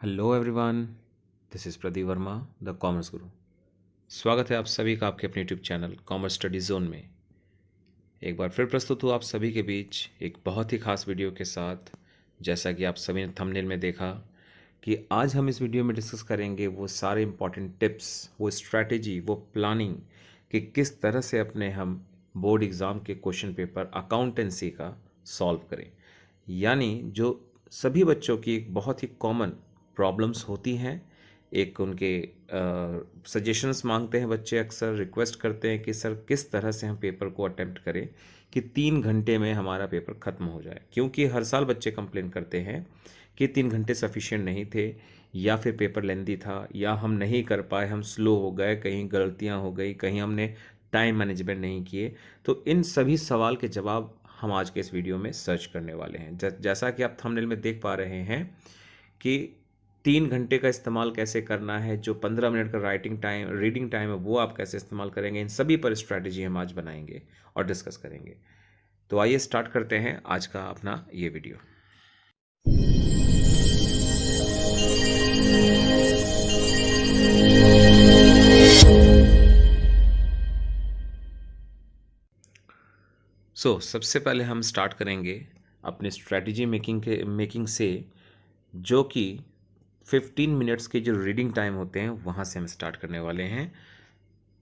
Hello everyone, this is Pradeep Verma, the commerce गुरु। स्वागत है आप सभी का आपके अपने YouTube channel commerce study zone में। एक बार फिर प्रस्तुत हूँ आप सभी के बीच एक बहुत ही खास वीडियो के साथ। जैसा कि आप सभी ने थंबनेल में देखा कि आज हम इस वीडियो में डिस्कस करेंगे वो सारे इम्पॉर्टेंट टिप्स, वो स्ट्रैटेजी, वो प्लानिंग कि किस तरह से अपने हम बोर्ड एग्ज़ाम के क्वेश्चन पेपर अकाउंटेंसी का सॉल्व करें। यानी जो सभी बच्चों की एक बहुत ही कॉमन प्रॉब्लम्स होती हैं, एक उनके सजेशंस मांगते हैं बच्चे, अक्सर रिक्वेस्ट करते हैं कि सर किस तरह से हम पेपर को अटेम्प्ट करें कि 3 घंटे में हमारा पेपर ख़त्म हो जाए। क्योंकि हर साल बच्चे कंप्लेन करते हैं कि 3 घंटे सफिशिएंट नहीं थे, या फिर पेपर लेंदी था, या हम नहीं कर पाए, हम स्लो हो गए, कहीं गलतियां हो गई, कहीं हमने टाइम मैनेजमेंट नहीं किए। तो इन सभी सवाल के जवाब हम आज के इस वीडियो में सर्च करने वाले हैं। जैसा कि आप थंबनेल में देख पा रहे हैं कि 3 घंटे का इस्तेमाल कैसे करना है, जो 15 मिनट का रीडिंग टाइम है वो आप कैसे इस्तेमाल करेंगे, इन सभी पर स्ट्रैटेजी हम आज बनाएंगे और डिस्कस करेंगे। तो आइए स्टार्ट करते हैं आज का अपना ये वीडियो। सबसे पहले हम स्टार्ट करेंगे अपने स्ट्रैटेजी मेकिंग से, जो कि 15 मिनट्स के जो रीडिंग टाइम होते हैं वहाँ से हम स्टार्ट करने वाले हैं।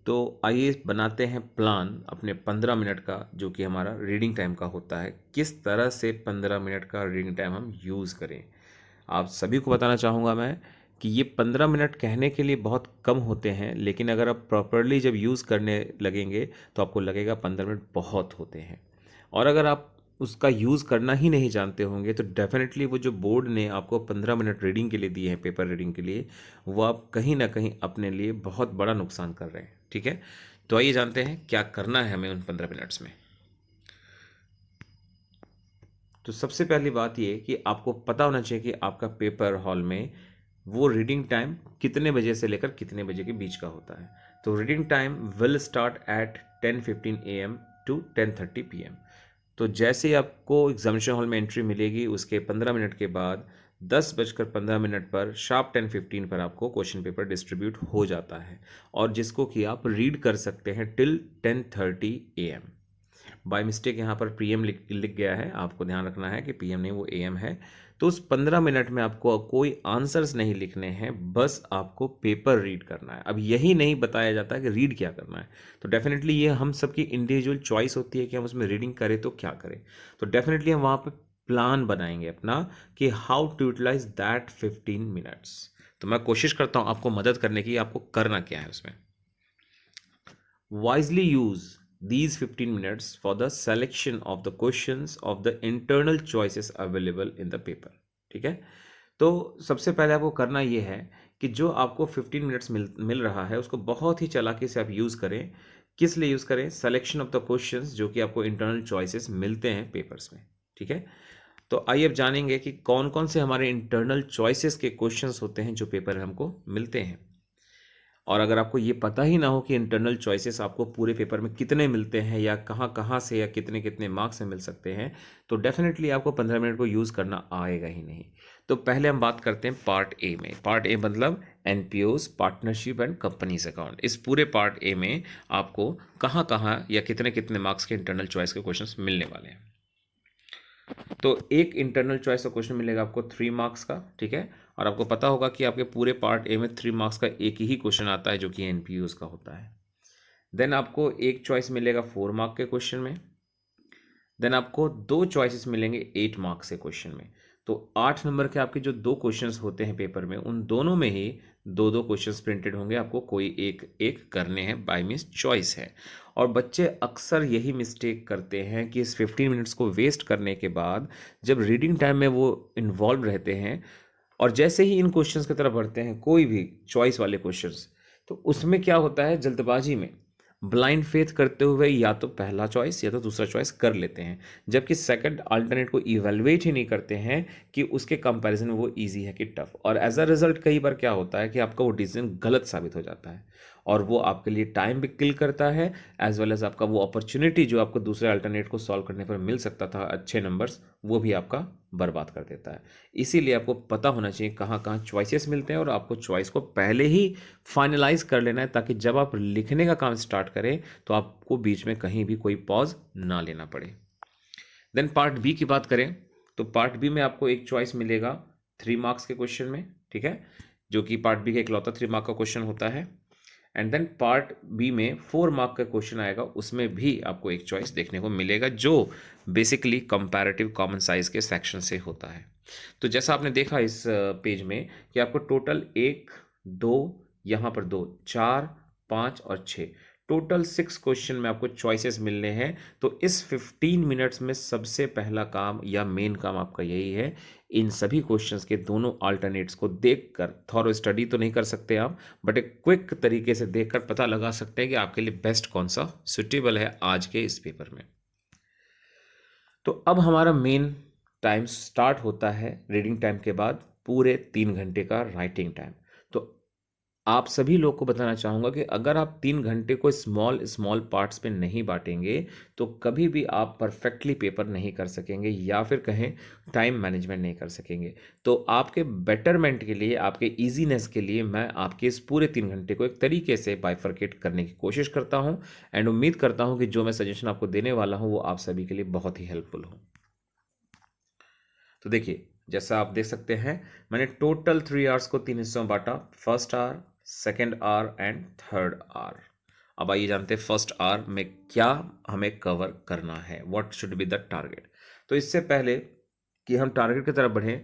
तो आइए बनाते हैं प्लान अपने 15 मिनट का, जो कि हमारा रीडिंग टाइम का होता है। किस तरह से 15 मिनट का रीडिंग टाइम हम यूज़ करें। आप सभी को बताना चाहूँगा मैं कि ये 15 मिनट कहने के लिए बहुत कम होते हैं, लेकिन अगर आप प्रॉपरली जब यूज़ करने लगेंगे तो आपको लगेगा 15 मिनट बहुत होते हैं। और अगर आप उसका यूज़ करना ही नहीं जानते होंगे तो डेफिनेटली वो जो बोर्ड ने आपको 15 मिनट रीडिंग के लिए दिए हैं, पेपर रीडिंग के लिए, वो आप कहीं ना कहीं अपने लिए बहुत बड़ा नुकसान कर रहे हैं। ठीक है, तो आइए जानते हैं क्या करना है हमें उन 15 मिनट्स में। तो सबसे पहली बात ये कि आपको पता होना चाहिए कि आपका पेपर हॉल में वो रीडिंग टाइम कितने बजे से लेकर कितने बजे के बीच का होता है। तो reading time will start at 10:15 AM to 10:30 PM। तो जैसे ही आपको एग्जामिनेशन हॉल में एंट्री मिलेगी, उसके 15 मिनट के बाद 10:15 पर शार्प 10:15 पर आपको क्वेश्चन पेपर डिस्ट्रीब्यूट हो जाता है, और जिसको कि आप रीड कर सकते हैं टिल 10:30 AM। बाय मिस्टेक यहाँ पर पीएम लिख गया है, आपको ध्यान रखना है कि पीएम नहीं, वो एएम है। तो उस 15 मिनट में आपको कोई आंसर्स नहीं लिखने हैं, बस आपको पेपर रीड करना है। अब यही नहीं बताया जाता कि रीड क्या करना है। तो डेफिनेटली ये हम सबकी इंडिविजुअल चॉइस होती है कि हम उसमें रीडिंग करें तो क्या करें। तो डेफिनेटली हम वहाँ पे प्लान बनाएंगे अपना कि how to utilise that 15 minutes. तो मैं कोशिश करता हूँ आपको मदद करने की, आपको करना क्या है उसमें। Wisely use these 15 minutes for the selection of the questions of the internal choices available in the paper। ठीक है, तो सबसे पहले आपको करना ये है कि जो आपको 15 मिनट्स मिल रहा है उसको बहुत ही चालाकी से आप यूज़ करें। किस लिए यूज़ करें? सिलेक्शन ऑफ द क्वेश्चंस जो कि आपको इंटरनल चॉइसेस मिलते हैं पेपर्स में। ठीक है, तो आइए अब जानेंगे कि कौन कौन से हमारे इंटरनल चॉइसेस के क्वेश्चंस होते हैं जो पेपर में हमको मिलते हैं। और अगर आपको ये पता ही ना हो कि इंटरनल चॉइसेस आपको पूरे पेपर में कितने मिलते हैं, या कहाँ कहाँ से या कितने कितने मार्क्स में मिल सकते हैं, तो डेफिनेटली आपको 15 मिनट को यूज़ करना आएगा ही नहीं। तो पहले हम बात करते हैं पार्ट ए में। पार्ट ए मतलब एनपीओज, पार्टनरशिप एंड कंपनीज अकाउंट। इस पूरे पार्ट ए में आपको कहाँ कहाँ या कितने कितने मार्क्स के इंटरनल चॉइस के क्वेश्चन मिलने वाले हैं। तो एक इंटरनल चॉइस का क्वेश्चन मिलेगा आपको 3 मार्क्स का। ठीक है, और आपको पता होगा कि आपके पूरे पार्ट ए में 3 मार्क्स का एक ही क्वेश्चन आता है जो कि एनपीयूज का होता है। देन आपको एक चॉइस मिलेगा 4 मार्क के क्वेश्चन में। देन आपको 2 चॉइसेस मिलेंगे 8 मार्क्स के क्वेश्चन में। तो 8 नंबर के आपके जो 2 क्वेश्चंस होते हैं पेपर में, उन दोनों में ही दो दो क्वेश्चंस प्रिंटेड होंगे, आपको कोई एक एक करने हैं, बाय मीन्स चॉइस है। और बच्चे अक्सर यही मिस्टेक करते हैं कि इस 15 मिनट्स को वेस्ट करने के बाद जब रीडिंग टाइम में वो इन्वॉल्व रहते हैं और जैसे ही इन क्वेश्चंस की तरफ बढ़ते हैं, कोई भी चॉइस वाले क्वेश्चंस, तो उसमें क्या होता है, जल्दबाजी में ब्लाइंड फेथ करते हुए या तो पहला चॉइस या तो दूसरा चॉइस कर लेते हैं, जबकि सेकंड अल्टरनेट को इवेलुएट ही नहीं करते हैं कि उसके कंपैरिजन में वो इजी है कि टफ। और एज अ रिजल्ट कई बार क्या होता है कि आपका वो डिसीजन गलत साबित हो जाता है। और वो आपके लिए टाइम भी किल करता है, एज वेल एज आपका वो अपॉर्चुनिटी जो आपको दूसरे अल्टरनेट को सॉल्व करने पर मिल सकता था अच्छे नंबर्स, वो भी आपका बर्बाद कर देता है। इसीलिए आपको पता होना चाहिए कहाँ कहाँ चॉइसेस मिलते हैं और आपको चॉइस को पहले ही फाइनलाइज कर लेना है, ताकि जब आप लिखने का काम स्टार्ट करें तो आपको बीच में कहीं भी कोई पॉज ना लेना पड़े। देन पार्ट बी की बात करें तो पार्ट बी में आपको एक चॉइस मिलेगा 3 मार्क्स के क्वेश्चन में, ठीक है, जो कि पार्ट बी का इकलौता 3 मार्क का क्वेश्चन होता है। एंड देन पार्ट बी में 4 मार्क का क्वेश्चन आएगा, उसमें भी आपको एक चॉइस देखने को मिलेगा जो बेसिकली कंपैरेटिव कॉमन साइज के सेक्शन से होता है। तो जैसा आपने देखा इस पेज में कि आपको टोटल 1 2 यहाँ पर 2 4 5 और 6 टोटल 6 क्वेश्चन में आपको चॉइसेस मिलने हैं। तो इस 15 मिनट्स में सबसे पहला काम या मेन काम आपका यही है, इन सभी क्वेश्चंस के दोनों अल्टरनेट्स को देखकर, थॉरो स्टडी तो नहीं कर सकते आप, बट एक क्विक तरीके से देखकर पता लगा सकते हैं कि आपके लिए बेस्ट कौन सा सुटेबल है आज के इस पेपर में। तो अब हमारा मेन टाइम स्टार्ट होता है रीडिंग टाइम के बाद पूरे 3 घंटे का राइटिंग टाइम। तो आप सभी लोग को बताना चाहूँगा कि अगर आप 3 घंटे को स्मॉल स्मॉल पार्ट्स में नहीं बांटेंगे तो कभी भी आप परफेक्टली पेपर नहीं कर सकेंगे, या फिर कहें टाइम मैनेजमेंट नहीं कर सकेंगे। तो आपके बेटरमेंट के लिए, आपके ईजीनेस के लिए मैं आपके इस पूरे 3 घंटे को एक तरीके से बाइफरकेट करने की कोशिश करता हूँ, एंड उम्मीद करता हूँ कि जो मैं सजेशन आपको देने वाला हूँ वो आप सभी के लिए बहुत ही हेल्पफुल हो। तो देखिए, जैसा आप देख सकते हैं मैंने टोटल 3 आवर्स को 3 हिस्सों में बांटा, first hour, second hour and third hour. अब आइए जानते हैं फर्स्ट आवर में क्या हमें कवर करना है, what should be the target. तो इससे पहले कि हम टारगेट की तरफ बढ़ें,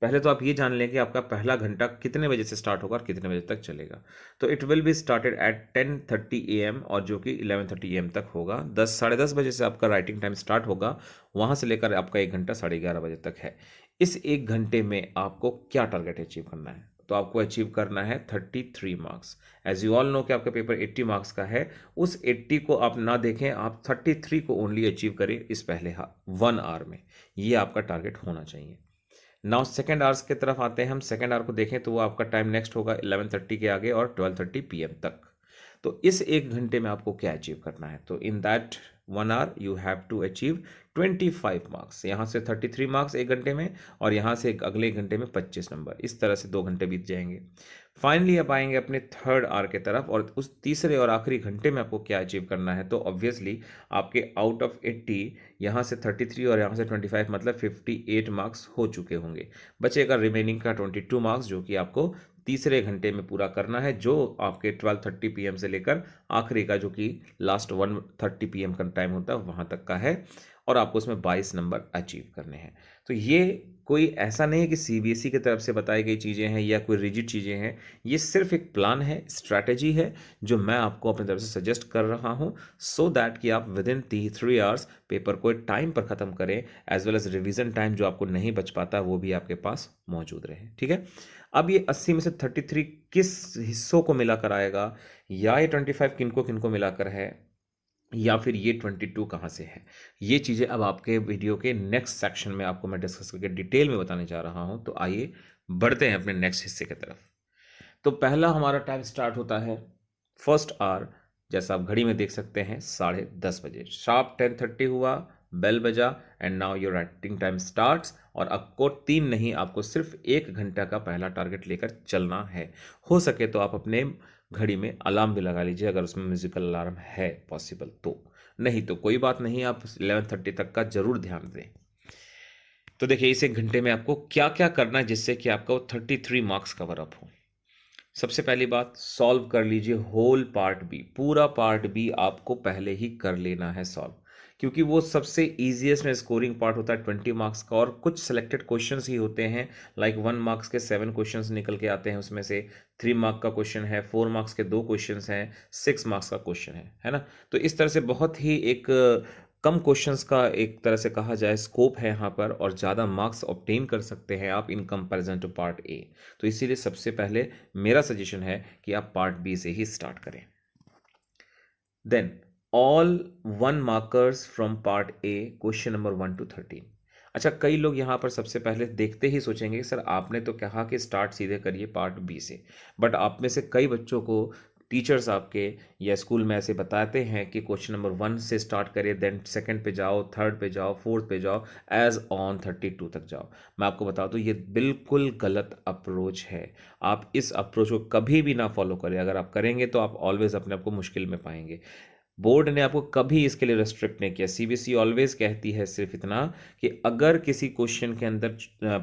पहले तो आप ये जान लें कि आपका पहला घंटा कितने बजे से स्टार्ट होगा और कितने बजे तक चलेगा। तो it will be started at 10:30 AM और जो कि 11:30 AM तक होगा। 10 साढ़े 10 बजे से आपका राइटिंग टाइम स्टार्ट होगा, वहाँ से लेकर आपका 1 घंटा 11:30 बजे तक है। इस 1 घंटे में आपको क्या टारगेट अचीव करना है? तो आपको अचीव करना है 33 marks. As you all know कि आपका पेपर 80 मार्क्स का है, उस 80 को आप ना देखें, आप 33 को ओनली अचीव करें इस पहले 1 आवर में। ये आपका टारगेट होना चाहिए। नाउ सेकेंड आवर्स की तरफ आते हैं हम। सेकेंड आवर को देखें तो वो आपका टाइम नेक्स्ट होगा 11:30 के आगे और 12:30 PM तक। तो इस 1 घंटे में आपको क्या अचीव करना है? तो in that 1 hour you have to achieve 25 marks. यहाँ से 33 मार्क्स 1 घंटे में, और यहाँ से अगले 1 घंटे में 25 नंबर। इस तरह से 2 घंटे बीत जाएंगे। फाइनली अब आएंगे अपने थर्ड आवर की तरफ, और उस तीसरे और आखिरी घंटे में आपको क्या अचीव करना है? तो ऑब्वियसली आपके आउट ऑफ 80 यहाँ से 33 और यहाँ से 25 मतलब 58 मार्क्स हो चुके होंगे। बचेगा रिमेनिंग का 22 मार्क्स, जो कि आपको तीसरे घंटे में पूरा करना है, जो आपके 12:30 PM से लेकर आखिरी का जो कि लास्ट 1:30 PM का टाइम होता है वहाँ तक का है, और आपको उसमें 22 नंबर अचीव करने हैं। तो ये कोई ऐसा नहीं है कि CBSE की तरफ से बताई गई चीज़ें हैं या कोई रिजिड चीज़ें हैं, ये सिर्फ एक प्लान है, स्ट्रैटेजी है जो मैं आपको अपनी तरफ से सजेस्ट कर रहा हूँ, सो दैट कि आप विद इन 3 आवर्स पेपर को टाइम पर ख़त्म करें, as well as revision time जो आपको नहीं बच पाता वो भी आपके पास मौजूद रहे। ठीक है, अब ये 80 में से 33 किस हिस्सों को मिलाकर आएगा, या ये 25 किनको किनको मिलाकर है, या फिर ये 22 कहाँ से है, ये चीज़ें अब आपके वीडियो के नेक्स्ट सेक्शन में आपको मैं डिस्कस करके डिटेल में बताने जा रहा हूँ। तो आइए बढ़ते हैं अपने नेक्स्ट हिस्से की तरफ। तो पहला हमारा टाइम स्टार्ट होता है फर्स्ट आवर, जैसा आप घड़ी में देख सकते हैं 10:30 बजे, शार्प 10:30 हुआ, बेल बजा, and now your writing time starts. और आपको 3 नहीं, आपको सिर्फ 1 घंटा का पहला टारगेट लेकर चलना है। हो सके तो आप अपने घड़ी में अलार्म भी लगा लीजिए, अगर उसमें म्यूजिकल अलार्म है पॉसिबल तो, नहीं तो कोई बात नहीं, आप 11:30 तक का जरूर ध्यान दें। तो देखिए, इस 1 घंटे में आपको क्या क्या करना है जिससे कि आपका 33 मार्क्स कवर अप हो। सबसे पहली बात, सॉल्व कर लीजिए होल पार्ट बी। पूरा पार्ट बी आपको पहले ही कर लेना है सॉल्व, क्योंकि वो सबसे ईजीएस्ट में स्कोरिंग पार्ट होता है 20 मार्क्स का, और कुछ सेलेक्टेड क्वेश्चंस ही होते हैं, लाइक 1 मार्क्स के 7 क्वेश्चंस निकल के आते हैं, उसमें से 3 मार्क का क्वेश्चन है, 4 मार्क्स के 2 क्वेश्चंस हैं, 6 मार्क्स का क्वेश्चन है ना। तो इस तरह से बहुत ही एक कम क्वेश्चंस का एक तरह से कहा जाए स्कोप है यहाँ पर, और ज़्यादा मार्क्स ऑब्टेन कर सकते हैं आप in comparison to part A. तो इसीलिए सबसे पहले मेरा सजेशन है कि आप पार्ट बी से ही स्टार्ट करें। Then all 1 markers from part A, question number 1 to 13। अच्छा, कई लोग यहाँ पर सबसे पहले देखते ही सोचेंगे कि सर आपने तो कहा कि स्टार्ट सीधे करिए पार्ट बी से, बट आप में से कई बच्चों को टीचर्स आपके या स्कूल में ऐसे बताते हैं कि क्वेश्चन नंबर 1 से स्टार्ट करिए, देन सेकंड पे जाओ, थर्ड पे जाओ, फोर्थ पे जाओ, एज ऑन 32 तक जाओ। मैं आपको बता दूं ये बिल्कुल गलत अप्रोच है। आप इस अप्रोच को कभी भी ना फॉलो करें। अगर आप करेंगे तो आप ऑलवेज अपने आप को मुश्किल में पाएंगे। बोर्ड ने आपको कभी इसके लिए रेस्ट्रिक्ट नहीं किया। सीबीएसई ऑलवेज कहती है सिर्फ इतना कि अगर किसी क्वेश्चन के अंदर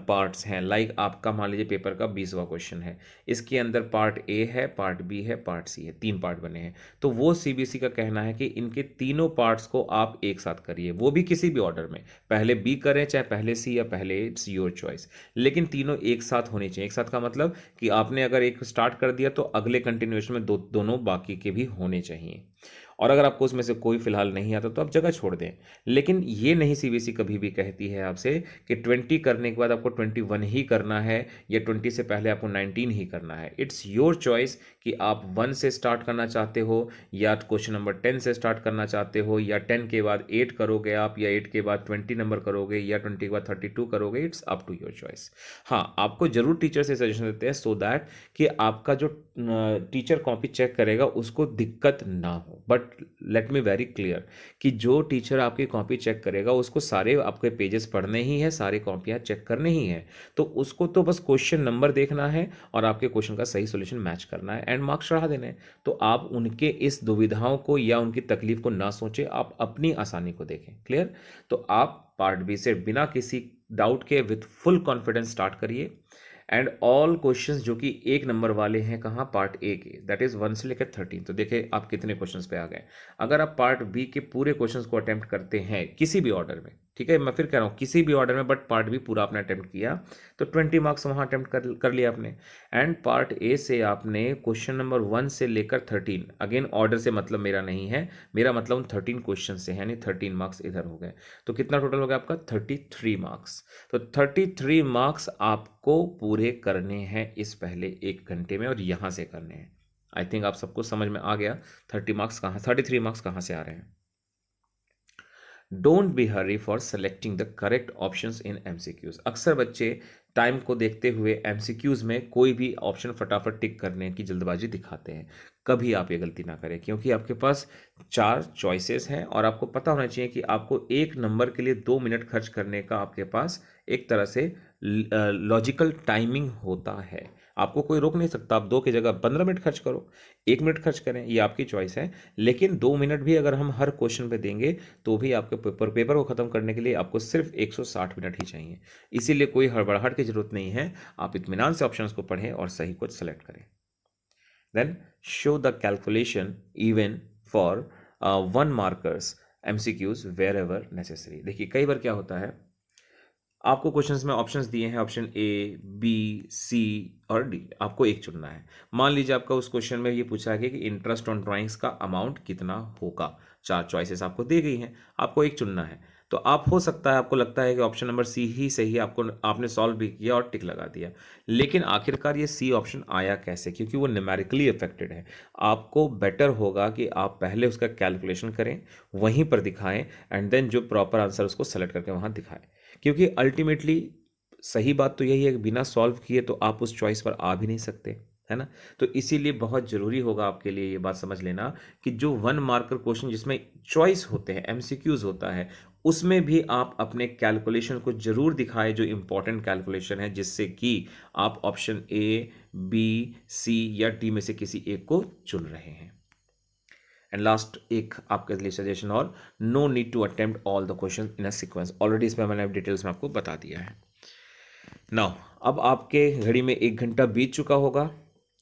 पार्ट्स हैं, लाइक आपका मान लीजिए पेपर का 20वां क्वेश्चन है, इसके अंदर पार्ट ए है, पार्ट बी है, पार्ट सी है, 3 पार्ट बने हैं, तो वो सीबीएसई का कहना है कि इनके तीनों पार्ट्स को आप एक साथ करिए, वो भी किसी भी ऑर्डर में, पहले बी करें चाहे पहले सी या पहले, इट्स योर चॉइस, लेकिन तीनों एक साथ होने चाहिए। एक साथ का मतलब कि आपने अगर एक स्टार्ट कर दिया तो अगले कंटिन्यूएशन में दोनों बाकी के भी होने चाहिए। और अगर आपको उसमें से कोई फिलहाल नहीं आता तो आप जगह छोड़ दें। लेकिन ये नहीं सीबीएसई कभी भी कहती है आपसे कि 20 करने के बाद आपको 21 ही करना है या 20 से पहले आपको 19 ही करना है। इट्स योर चॉइस कि आप 1 से स्टार्ट करना चाहते हो या क्वेश्चन नंबर 10 से स्टार्ट करना चाहते हो या 10 के बाद 8 करोगे आप या 8 के बाद 20 नंबर करोगे या 20 के बाद 32 करोगे। It's up to your choice. हाँ, आपको जरूर टीचर से सजेशन देते हैं सो दैट कि आपका जो टीचर कॉपी चेक करेगा उसको दिक्कत ना हो। But let me very clear कि जो टीचर आपकी कॉपी चेक करेगा उसको सारे आपके पेजेस पढ़ने ही है, सारी कॉपियाँ चेक करनी ही है, तो उसको तो बस क्वेश्चन नंबर देखना है और आपके क्वेश्चन का सही सॉल्यूशन मैच करना है एंड मार्क्स चढ़ा देने हैं। तो आप उनके इस दुविधाओं को या उनकी तकलीफ को ना सोचें, आप अपनी आसानी को देखें। क्लियर? तो आप पार्ट बी से बिना किसी डाउट के विथ फुल कॉन्फिडेंस स्टार्ट करिए एंड ऑल क्वेश्चंस जो कि 1 नंबर वाले हैं कहाँ, पार्ट ए के, दैट इज 1 से लेकर 13। तो देखिए आप कितने क्वेश्चंस पे आ गए। अगर आप पार्ट बी के पूरे क्वेश्चंस को अटेम्प्ट करते हैं किसी भी ऑर्डर में, ठीक है, मैं फिर कह रहा हूँ किसी भी ऑर्डर में, बट पार्ट बी पूरा आपने अटेम्प्ट किया तो 20 मार्क्स वहाँ अटेम्प्ट कर लिया आपने। एंड पार्ट ए से आपने क्वेश्चन नंबर 1 से लेकर 13, अगेन ऑर्डर से मतलब मेरा नहीं है, मेरा मतलब उन 13 क्वेश्चन से है, यानी 13 मार्क्स इधर हो गए। तो कितना टोटल हो गया आपका? 33 मार्क्स। तो 33 मार्क्स आपको पूरे करने हैं इस पहले 1 घंटे में और यहाँ से करने हैं। आई थिंक आप सबको समझ में आ गया 33 मार्क्स कहाँ से आ रहे हैं। Don't be Hari for selecting the correct options in MCQs. अक्सर बच्चे टाइम को देखते हुए एमसीक्यूज में कोई भी ऑप्शन फटाफट टिक करने की जल्दबाजी दिखाते हैं। कभी आप ये गलती ना करें, क्योंकि आपके पास 4 चॉइसेस हैं और आपको पता होना चाहिए कि आपको 1 नंबर के लिए 2 मिनट खर्च करने का आपके पास एक तरह से लॉजिकल टाइमिंग होता है। आपको कोई रोक नहीं सकता, आप 2 की जगह 15 मिनट खर्च करो, 1 मिनट खर्च करें, ये आपकी चॉइस है। लेकिन 2 मिनट भी अगर हम हर क्वेश्चन पे देंगे तो भी आपके पेपर को ख़त्म करने के लिए आपको सिर्फ 160 मिनट ही चाहिए। इसीलिए कोई हड़बड़ाहट की जरूरत नहीं है, आप इत्मीनान से ऑप्शंस को पढ़ें और सही को सेलेक्ट करें। Then show the calculation even for 1 markers MCQs wherever necessary. देखिए कई बार क्या होता है, आपको क्वेश्चंस में ऑप्शंस दिए हैं, ऑप्शन ए, बी, सी और डी, आपको एक चुनना है। मान लीजिए आपका उस क्वेश्चन में ये पूछा गया कि इंटरेस्ट ऑन ड्राइंग्स का अमाउंट कितना होगा। 4 चॉइसेस आपको दी गई हैं, आपको एक चुनना है। तो आप, हो सकता है आपको लगता है कि ऑप्शन नंबर सी ही सही है, आपने सॉल्व भी किया और टिक लगा दिया, लेकिन आखिरकार ये सी ऑप्शन आया कैसे? क्योंकि वो न्यूमेरिकली अफेक्टेड है। आपको बेटर होगा कि आप पहले उसका कैलकुलेशन करें, वहीं पर दिखाएं एंड देन जो प्रॉपर आंसर उसको सेलेक्ट करके वहाँ दिखाएं। क्योंकि अल्टीमेटली सही बात तो यही है कि बिना सॉल्व किए तो आप उस चॉइस पर आ भी नहीं सकते, है ना? तो इसीलिए बहुत ज़रूरी होगा आपके लिए ये बात समझ लेना कि जो 1 मार्कर क्वेश्चन जिसमें चॉइस होते हैं, एमसीक्यूज होता है, उसमें भी आप अपने कैलकुलेशन को जरूर दिखाएं, जो इंपॉर्टेंट कैलकुलेशन है, जिससे कि आप ऑप्शन ए, बी, सी या डी में से किसी एक को चुन रहे हैं। एंड लास्ट एक आपके लिए सजेशन, और no need to attempt all the question in a sequence. Already इसमें मैंने डिटेल्स में आपको बता दिया है। नाउ अब आपके घड़ी में 1 घंटा बीत चुका होगा,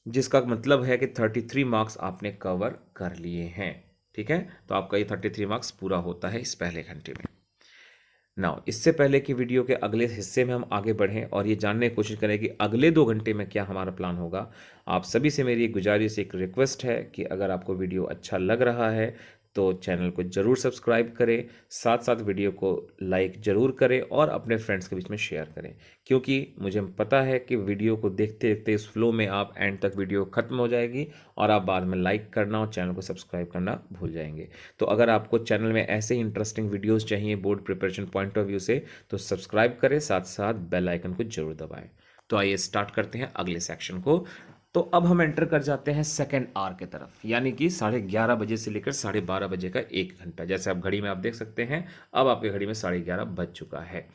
जिसका मतलब है कि 33 मार्क्स आपने कवर कर लिए हैं। ठीक है, तो आपका ये 33 मार्क्स पूरा होता है इस पहले घंटे में। नाउ इससे पहले कि वीडियो के अगले हिस्से में हम आगे बढ़ें और ये जानने की कोशिश करें कि अगले 2 घंटे में क्या हमारा प्लान होगा, आप सभी से मेरी एक गुजारिश, एक रिक्वेस्ट है कि अगर आपको वीडियो अच्छा लग रहा है तो चैनल को ज़रूर सब्सक्राइब करें, साथ साथ वीडियो को लाइक ज़रूर करें और अपने फ्रेंड्स के बीच में शेयर करें, क्योंकि मुझे पता है कि वीडियो को देखते देखते इस फ्लो में आप एंड तक वीडियो ख़त्म हो जाएगी और आप बाद में लाइक करना और चैनल को सब्सक्राइब करना भूल जाएंगे। तो अगर आपको चैनल में ऐसे ही इंटरेस्टिंग वीडियोज़ चाहिए board preparation point of view से, तो सब्सक्राइब करें, साथ साथ बेल आइकन को जरूर दबाएं। तो आइए स्टार्ट करते हैं अगले सेक्शन को, तो अब हम एंटर कर जाते हैं सेकेंड आवर की तरफ, यानी कि 11:30 बजे से लेकर 12:30 बजे का 1 घंटा। जैसे आप घड़ी में आप देख सकते हैं, अब आपके घड़ी में 11:30 बज चुका है।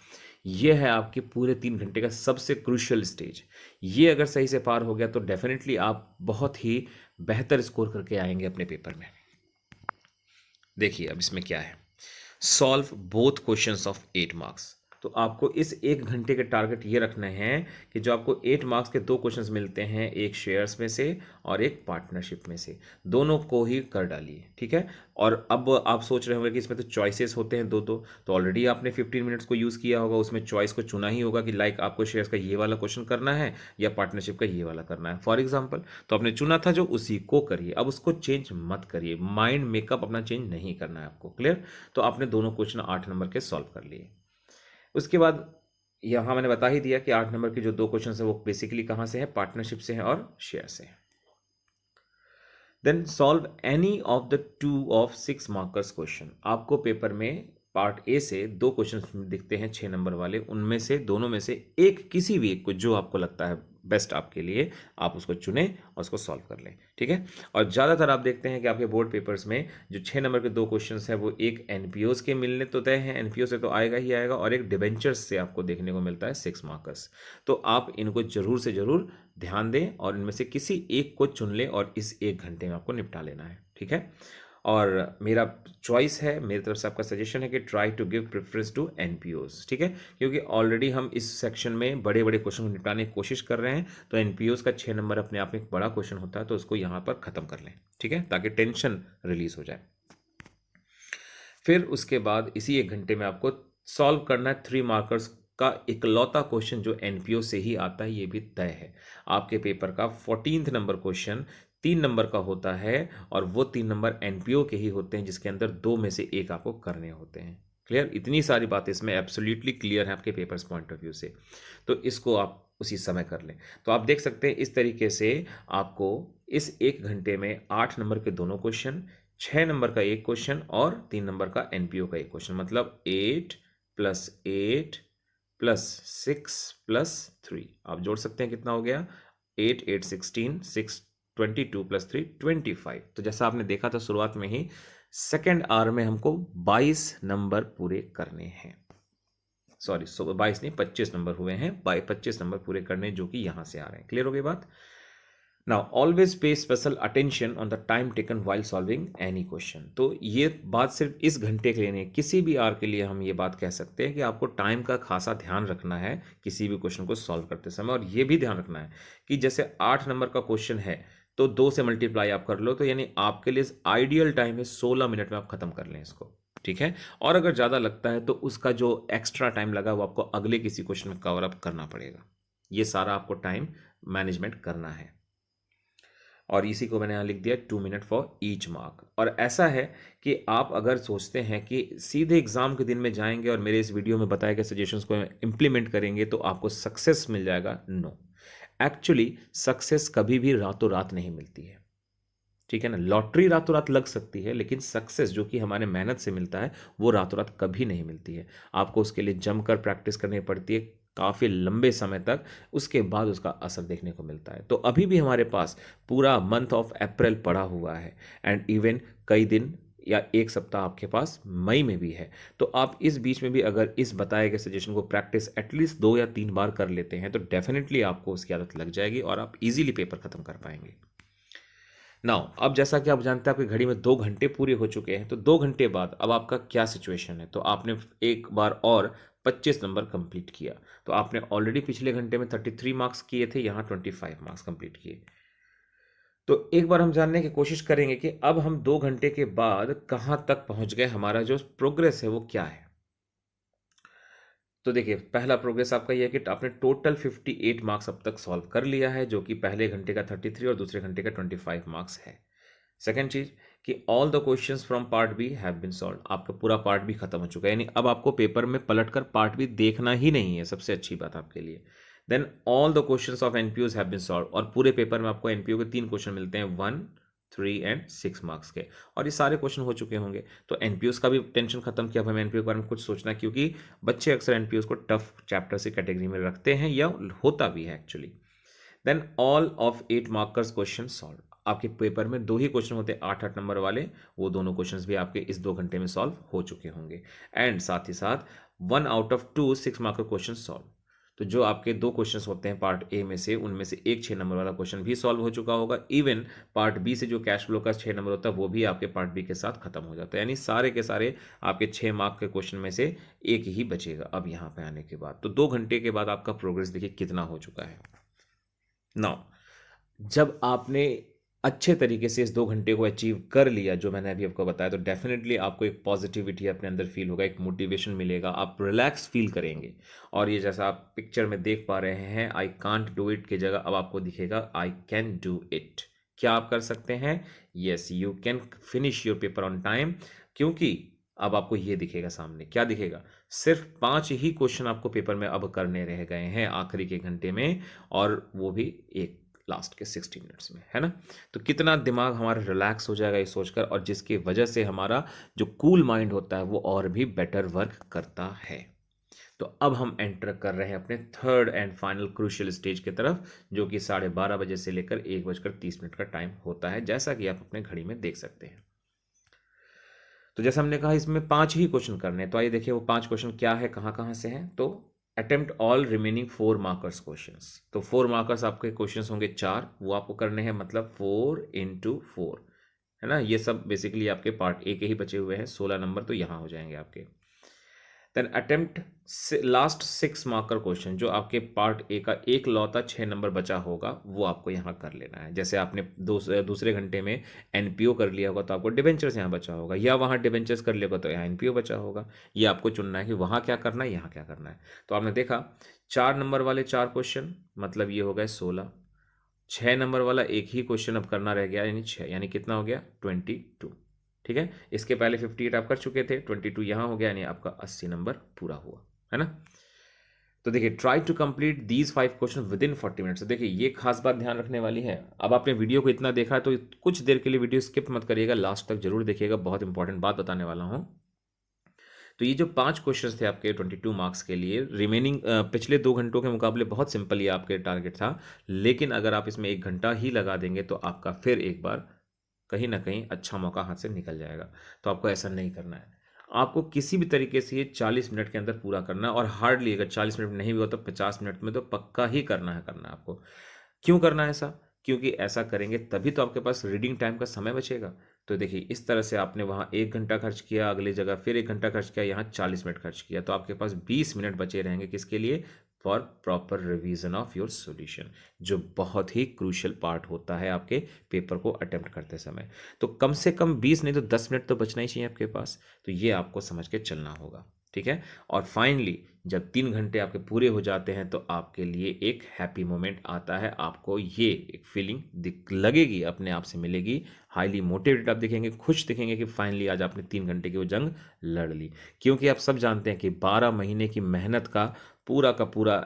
ये है आपके पूरे 3 घंटे का सबसे क्रूशियल स्टेज। ये अगर सही से पार हो गया तो डेफिनेटली आप बहुत ही बेहतर स्कोर करके आएंगे अपने पेपर में। देखिए अब इसमें क्या है, solve both questions of 8 marks. तो आपको इस 1 घंटे के टारगेट ये रखने हैं कि जो आपको 8 मार्क्स के 2 क्वेश्चंस मिलते हैं, एक शेयर्स में से और एक पार्टनरशिप में से, दोनों को ही कर डालिए, ठीक है। और अब आप सोच रहे होंगे कि इसमें तो चॉइसेस होते हैं दो दो, तो ऑलरेडी आपने 15 मिनट्स को यूज़ किया होगा, उसमें चॉइस को चुना ही होगा कि लाइक आपको शेयर्स का ये वाला क्वेश्चन करना है या पार्टनरशिप का ये वाला करना है फॉर एग्जाम्पल। तो आपने चुना था जो, उसी को करिए, अब उसको चेंज मत करिए, माइंड मेकअप अपना चेंज नहीं करना है आपको, क्लियर। तो आपने दोनों क्वेश्चन 8 नंबर के सॉल्व कर लिए। उसके बाद यहाँ मैंने बता ही दिया कि 8 नंबर के जो 2 क्वेश्चन है वो बेसिकली कहाँ से है, पार्टनरशिप से है और शेयर से है। Then solve any of the 2 of 6 markers question. आपको पेपर में पार्ट ए से 2 क्वेश्चन दिखते हैं 6 नंबर वाले, उनमें से दोनों में से एक, किसी भी एक को जो आपको लगता है बेस्ट आपके लिए, आप उसको चुनें और उसको सॉल्व कर लें, ठीक है। और ज़्यादातर आप देखते हैं कि आपके बोर्ड पेपर्स में जो 6 नंबर के 2 क्वेश्चंस हैं वो एक एनपीओस के मिलने तो तय हैं, एनपीओ से तो आएगा ही आएगा, और एक डिबेंचर्स से आपको देखने को मिलता है 6 मार्कर्स। तो आप इनको जरूर से जरूर ध्यान दें और इनमें से किसी एक को चुन लें और इस 1 घंटे में आपको निपटा लेना है, ठीक है। और मेरा चॉइस है, मेरी तरफ से आपका सजेशन है कि try to give preference to NPOs, ठीक है, क्योंकि ऑलरेडी हम इस सेक्शन में बड़े बड़े क्वेश्चन को निपटाने की कोशिश कर रहे हैं। तो एनपीओस का 6 नंबर अपने आप में एक बड़ा क्वेश्चन होता है, तो उसको यहाँ पर खत्म कर लें, ठीक है, ताकि टेंशन रिलीज हो जाए। फिर उसके बाद इसी 1 घंटे में आपको सॉल्व करना है 3 मार्कर्स का इकलौता क्वेश्चन जो एनपीओ से ही आता है, ये भी तय है। आपके पेपर का 14th नंबर क्वेश्चन 3 नंबर का होता है, और वो 3 नंबर एनपीओ के ही होते हैं, जिसके अंदर 2 में से एक आपको करने होते हैं। क्लियर, इतनी सारी बातें इसमें एब्सोल्युटली क्लियर है आपके पेपर्स पॉइंट ऑफ व्यू से, तो इसको आप उसी समय कर लें। तो आप देख सकते हैं इस तरीके से आपको इस 1 घंटे में 8 नंबर के दोनों क्वेश्चन, 6 नंबर का एक क्वेश्चन और 3 नंबर का एनपीओ का एक क्वेश्चन, मतलब 8 + 8 + 6 + 3, आप जोड़ सकते हैं कितना हो गया, 8 8 16 6 22 + 3 25। तो जैसा आपने देखा था शुरुआत में ही, सेकेंड आवर में हमको 22 नंबर पूरे करने हैं, सॉरी 22 नहीं 25 नंबर हुए हैं, 25 नंबर पूरे करने जो कि यहां से आ रहे हैं। क्लियर हो गई बात। नाउ ऑलवेज पे special attention on the time taken while solving any question. तो ये बात सिर्फ इस घंटे के लिए नहीं, किसी भी आवर के लिए हम ये बात कह सकते हैं कि आपको टाइम का खासा ध्यान रखना है किसी भी क्वेश्चन को सॉल्व करते समय। और ये भी ध्यान रखना है कि जैसे 8 नंबर का क्वेश्चन है तो 2 से मल्टीप्लाई आप कर लो, तो यानी आपके लिए आइडियल टाइम है 16 मिनट में आप खत्म कर लें इसको, ठीक है। और अगर ज़्यादा लगता है तो उसका जो एक्स्ट्रा टाइम लगा वो आपको अगले किसी क्वेश्चन में कवर अप करना पड़ेगा। ये सारा आपको टाइम मैनेजमेंट करना है। और इसी को मैंने यहाँ लिख दिया 2 मिनट फॉर ईच मार्क। और ऐसा है कि आप अगर सोचते हैं कि सीधे एग्जाम के दिन में जाएंगे और मेरे इस वीडियो में बताए गए सजेशंस को इम्प्लीमेंट करेंगे तो आपको सक्सेस मिल जाएगा, नो। एक्चुअली सक्सेस कभी भी रातों रात नहीं मिलती है, ठीक है ना। लॉटरी रातों रात लग सकती है, लेकिन सक्सेस जो कि हमारे मेहनत से मिलता है वो रातों रात कभी नहीं मिलती है। आपको उसके लिए जमकर प्रैक्टिस करनी पड़ती है काफ़ी लंबे समय तक, उसके बाद उसका असर देखने को मिलता है। तो अभी भी हमारे पास पूरा मंथ ऑफ अप्रैल पड़ा हुआ है, एंड इवन कई दिन या एक सप्ताह आपके पास मई में भी है। तो आप इस बीच में भी अगर इस बताए गए सजेशन को प्रैक्टिस एटलीस्ट 2 या 3 बार कर लेते हैं तो डेफिनेटली आपको उसकी आदत लग जाएगी और आप इजीली पेपर खत्म कर पाएंगे। नाउ अब जैसा कि आप जानते हैं आपकी घड़ी में 2 घंटे पूरे हो चुके हैं, तो 2 घंटे बाद अब आपका क्या सिचुएशन है। तो आपने एक बार और 25 नंबर कंप्लीट किया, तो आपने ऑलरेडी पिछले घंटे में 33 मार्क्स किए थे, यहाँ 25 मार्क्स कंप्लीट किए। तो एक बार हम जानने की कोशिश करेंगे कि अब हम 2 घंटे के बाद कहाँ तक पहुँच गए, हमारा जो प्रोग्रेस है वो क्या है। तो देखिए पहला प्रोग्रेस आपका यह है कि आपने टोटल 58 मार्क्स अब तक सॉल्व कर लिया है, जो कि पहले घंटे का 33 और दूसरे घंटे का 25 मार्क्स है। सेकेंड चीज कि all the questions from part B have been solve, आपका पूरा पार्ट बी खत्म हो चुका है, यानी अब आपको पेपर में पलटकर पार्ट बी देखना ही नहीं है, सबसे अच्छी बात आपके लिए। Then all the questions of NPOs have been solve, और पूरे पेपर में आपको एनपीओ के 3 क्वेश्चन मिलते हैं, 1, 3 एंड 6 मार्क्स के, और ये सारे क्वेश्चन हो चुके होंगे। तो एनपीओज का भी टेंशन खत्म किया, अब हमें एनपीओ के बारे में कुछ सोचना, क्योंकि बच्चे अक्सर एनपीओज को टफ चैप्टर से कैटेगरी में रखते हैं या होता भी है actually. Then all of 8 markers question solve. आपके पेपर में 2 ही क्वेश्चन होते हैं 8-8 नंबर वाले, वो दोनों क्वेश्चंस भी आपके इस 2 घंटे में सॉल्व हो चुके होंगे। एंड साथ ही साथ 1 out of 2 6 marker question solve. तो जो आपके 2 क्वेश्चंस होते हैं पार्ट ए में से, उनमें से एक 6 नंबर वाला क्वेश्चन भी सॉल्व हो चुका होगा। इवन पार्ट बी से जो कैश फ्लो का 6 नंबर होता है वो भी आपके पार्ट बी के साथ खत्म हो जाता है। यानी सारे के सारे आपके 6 मार्क के क्वेश्चन में से एक ही बचेगा अब यहाँ पे आने के बाद। तो 2 घंटे के बाद आपका प्रोग्रेस देखिए कितना हो चुका है। नाउ जब आपने अच्छे तरीके से इस 2 घंटे को अचीव कर लिया, जो मैंने अभी आपको बताया, तो डेफिनेटली आपको एक पॉजिटिविटी अपने अंदर फील होगा, एक मोटिवेशन मिलेगा, आप रिलैक्स फील करेंगे। और ये जैसा आप पिक्चर में देख पा रहे हैं, आई कांट डू इट की जगह अब आपको दिखेगा आई कैन डू इट। क्या आप कर सकते हैं? Yes, you can finish your paper on time. क्योंकि अब आपको ये दिखेगा सामने, क्या दिखेगा? सिर्फ 5 ही क्वेश्चन आपको पेपर में अब करने रह गए हैं आखिरी के घंटे में, और वो भी एक लास्ट के 60 मिनट्स में, है ना? तो कितना दिमाग हमारा रिलैक्स हो जाएगा ये सोचकर, और जिसकी वजह से हमारा जो कूल माइंड होता है वो और भी बेटर वर्क करता है। तो अब हम एंटर कर रहे हैं अपने third and final crucial stage की तरफ, जो कि 12:30 बजे से लेकर 1:30 का टाइम होता है, जैसा कि आप अपने घड़ी में देख सकते हैं। तो जैसा हमने कहा इसमें 5 ही क्वेश्चन करने हैं, तो आइए देखिए वो 5 क्वेश्चन क्या है, कहाँ कहाँ से हैं। तो attempt all remaining 4 markers questions. तो 4 मार्कर्स आपके क्वेश्चंस होंगे 4, वो आपको करने हैं, मतलब 4 × 4, है ना? ये सब बेसिकली आपके पार्ट ए के ही बचे हुए हैं, 16 नंबर तो यहाँ हो जाएंगे आपके। Then attempt last 6 marker question, जो आपके पार्ट ए का एक लौता 6 नंबर बचा होगा, वो आपको यहाँ कर लेना है। जैसे आपने दूसरे घंटे में एनपीओ कर लिया होगा तो आपको डिबेंचर्स यहाँ बचा होगा, या वहाँ डिबेंचर्स कर लिया होगा तो यहाँ एनपीओ बचा होगा। ये आपको चुनना है कि वहाँ क्या करना है, यहाँ क्या करना है। तो आपने देखा 4 नंबर वाले 4 क्वेश्चन, मतलब ये हो गए 16। 6 नंबर वाला एक ही क्वेश्चन अब करना रह गया, यानी 6, यानी कितना हो गया? 22। ठीक है, इसके पहले 58 आप कर चुके थे, 22 यहाँ हो गया, यानी आपका 80 नंबर पूरा हुआ, है ना? तो देखिए, try to complete these 5 question within 40 minutes. देखिए ये खास बात ध्यान रखने वाली है। अब आपने वीडियो को इतना देखा है तो कुछ देर के लिए वीडियो स्किप मत करिएगा, लास्ट तक जरूर देखिएगा, बहुत इंपॉर्टेंट बात बताने वाला हूँ। तो ये जो 5 क्वेश्चंस थे आपके 22 मार्क्स के लिए, रिमेनिंग पिछले 2 घंटों के मुकाबले बहुत सिंपल ये आपके टारगेट था, लेकिन अगर आप इसमें 1 घंटा ही लगा देंगे तो आपका फिर एक बार कहीं ना कहीं अच्छा मौका हाथ से निकल जाएगा। तो आपको ऐसा नहीं करना है, आपको किसी भी तरीके से ये 40 मिनट के अंदर पूरा करना है। और हार्डली अगर 40 मिनट नहीं भी हो तो 50 मिनट में तो पक्का ही करना है आपको। क्यों करना है ऐसा? क्योंकि ऐसा करेंगे तभी तो आपके पास रीडिंग टाइम का समय बचेगा। तो देखिए इस तरह से आपने वहाँ 1 घंटा खर्च किया, अगली जगह फिर 1 घंटा खर्च किया, यहाँ 40 मिनट खर्च किया, तो आपके पास 20 मिनट बचे रहेंगे किसके लिए? For proper revision of your solution, जो बहुत ही क्रूशियल पार्ट होता है आपके पेपर को अटेम्प्ट करते समय। तो कम से कम 20 नहीं तो 10 मिनट तो बचना ही चाहिए आपके पास। तो ये आपको समझ के चलना होगा, ठीक है? और फाइनली जब 3 घंटे आपके पूरे हो जाते हैं तो आपके लिए एक हैप्पी मोमेंट आता है, आपको ये एक फीलिंग लगेगी, अपने आप से मिलेगी, हाईली मोटिवेटेड आप दिखेंगे, खुश दिखेंगे कि फाइनली आज आपने 3 घंटे की वो जंग लड़ ली। क्योंकि आप सब जानते हैं कि 12 महीने की मेहनत का पूरा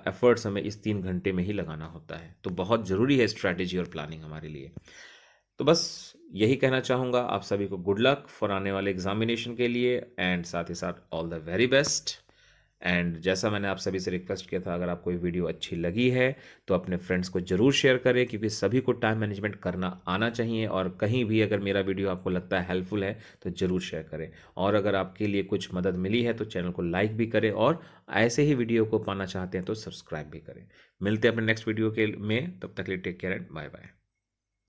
एफर्ट्स हमें इस 3 घंटे में ही लगाना होता है। तो बहुत ज़रूरी है स्ट्रैटेजी और प्लानिंग हमारे लिए। तो बस यही कहना चाहूँगा आप सभी को, गुड लक फॉर आने वाले एग्जामिनेशन के लिए, एंड साथ ही साथ all the very best. And जैसा मैंने आप सभी से रिक्वेस्ट किया था, अगर आपको ये वीडियो अच्छी लगी है तो अपने फ्रेंड्स को ज़रूर शेयर करें, क्योंकि सभी को टाइम मैनेजमेंट करना आना चाहिए। और कहीं भी अगर मेरा वीडियो आपको लगता है हेल्पफुल है तो ज़रूर शेयर करें। और अगर आपके लिए कुछ मदद मिली है तो चैनल को लाइक भी करें, और ऐसे ही वीडियो को पाना चाहते हैं तो सब्सक्राइब भी करें। मिलते हैं अपने नेक्स्ट वीडियो के में, तब तक के लिए take care and bye bye.